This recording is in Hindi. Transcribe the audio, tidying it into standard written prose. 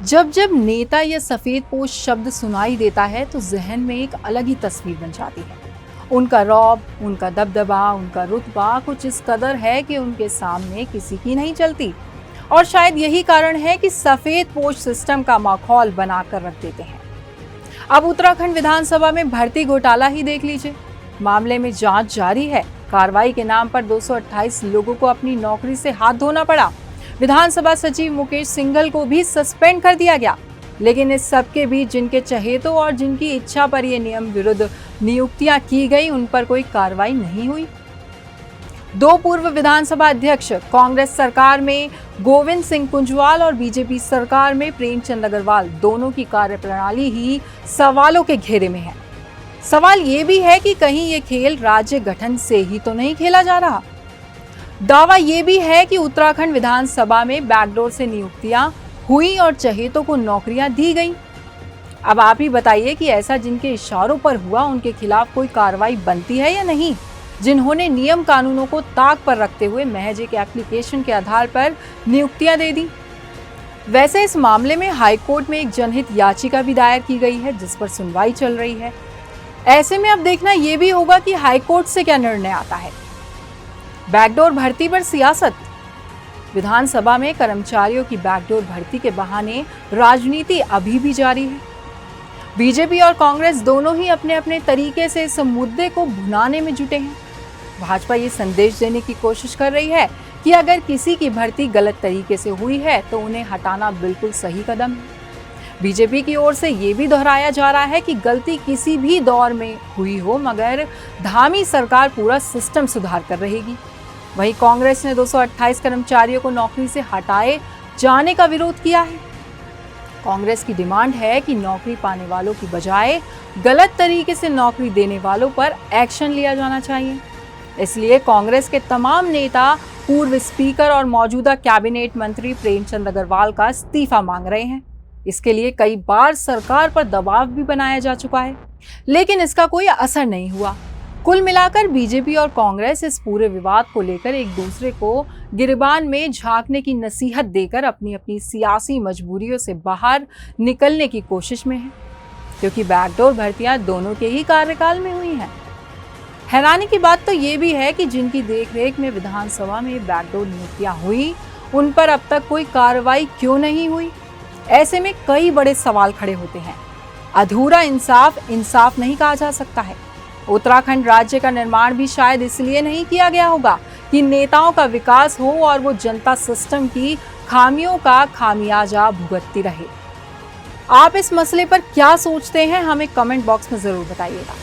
जब जब नेता या सफेद पोश शब्द सुनाई देता है तो जहन में एक अलग ही तस्वीर बन जाती है। उनका रौब, उनका दबदबा, उनका रुतबा कुछ इस कदर है कि उनके सामने किसी की नहीं चलती। और शायद यही कारण है कि सफेद पोश सिस्टम का माहौल बनाकर रख देते हैं। अब उत्तराखंड विधानसभा में भर्ती घोटाला ही देख लीजिए। मामले में जांच जारी है। कार्रवाई के नाम पर 228 लोगों को अपनी नौकरी से हाथ धोना पड़ा। विधानसभा सचिव मुकेश सिंघल को भी सस्पेंड कर दिया गया। लेकिन इस सब के बीच जिनके चहेतों और जिनकी इच्छा पर ये नियम विरुद्ध नियुक्तियां की गई, उन पर कोई कार्रवाई नहीं हुई। दो पूर्व विधानसभा अध्यक्ष, कांग्रेस सरकार में गोविंद सिंह कुंजवाल और बीजेपी सरकार में प्रेमचंद अग्रवाल, दोनों की कार्यप्रणाली ही सवालों के घेरे में है। सवाल ये भी है कि कहीं ये खेल राज्य गठन से ही तो नहीं खेला जा रहा। दावा ये भी है कि उत्तराखंड विधानसभा में बैकडोर से नियुक्तियां हुई और चहेतों को नौकरियां दी गई। अब आप ही बताइए कि ऐसा जिनके इशारों पर हुआ, उनके खिलाफ कोई कार्रवाई बनती है या नहीं, जिन्होंने नियम कानूनों को ताक पर रखते हुए महज एक एप्लीकेशन के आधार पर नियुक्तियां दे दी। वैसे इस मामले में हाईकोर्ट में एक जनहित याचिका भी दायर की गई है, जिस पर सुनवाई चल रही है। ऐसे में अब देखना यह भी होगा कि हाईकोर्ट से क्या निर्णय आता है। बैकडोर भर्ती पर सियासत। विधानसभा में कर्मचारियों की बैकडोर भर्ती के बहाने राजनीति अभी भी जारी है। बीजेपी और कांग्रेस दोनों ही अपने अपने तरीके से इस मुद्दे को भुनाने में जुटे हैं। भाजपा ये संदेश देने की कोशिश कर रही है कि अगर किसी की भर्ती गलत तरीके से हुई है तो उन्हें हटाना बिल्कुल सही कदम है। बीजेपी की ओर से ये भी दोहराया जा रहा है कि गलती किसी भी दौर में हुई हो, मगर धामी सरकार पूरा सिस्टम सुधार कर रहेगी। वहीं कांग्रेस ने 228 कर्मचारियों को नौकरी से हटाए जाने का विरोध किया है। कांग्रेस की डिमांड है कि नौकरी पाने वालों की बजाय गलत तरीके से नौकरी देने वालों पर एक्शन लिया जाना चाहिए। इसलिए कांग्रेस के तमाम नेता पूर्व स्पीकर और मौजूदा कैबिनेट मंत्री प्रेमचंद अग्रवाल का इस्तीफा मांग रहे हैं। इसके लिए कई बार सरकार पर दबाव भी बनाया जा चुका है, लेकिन इसका कोई असर नहीं हुआ। कुल मिलाकर बीजेपी और कांग्रेस इस पूरे विवाद को लेकर एक दूसरे को गिरबान में झांकने की नसीहत देकर अपनी अपनी सियासी मजबूरियों से बाहर निकलने की कोशिश में है, क्योंकि बैकडोर भर्तियां दोनों के ही कार्यकाल में हुई हैं। हैरानी की बात तो ये भी है कि जिनकी देखरेख में विधानसभा में बैकडोर नियुक्तियां हुई, उन पर अब तक कोई कार्रवाई क्यों नहीं हुई। ऐसे में कई बड़े सवाल खड़े होते हैं। अधूरा इंसाफ नहीं कहा जा सकता है। उत्तराखंड राज्य का निर्माण भी शायद इसलिए नहीं किया गया होगा कि नेताओं का विकास हो और वो जनता सिस्टम की खामियों का खामियाजा भुगतती रहे। आप इस मसले पर क्या सोचते हैं, हमें कमेंट बॉक्स में जरूर बताइएगा।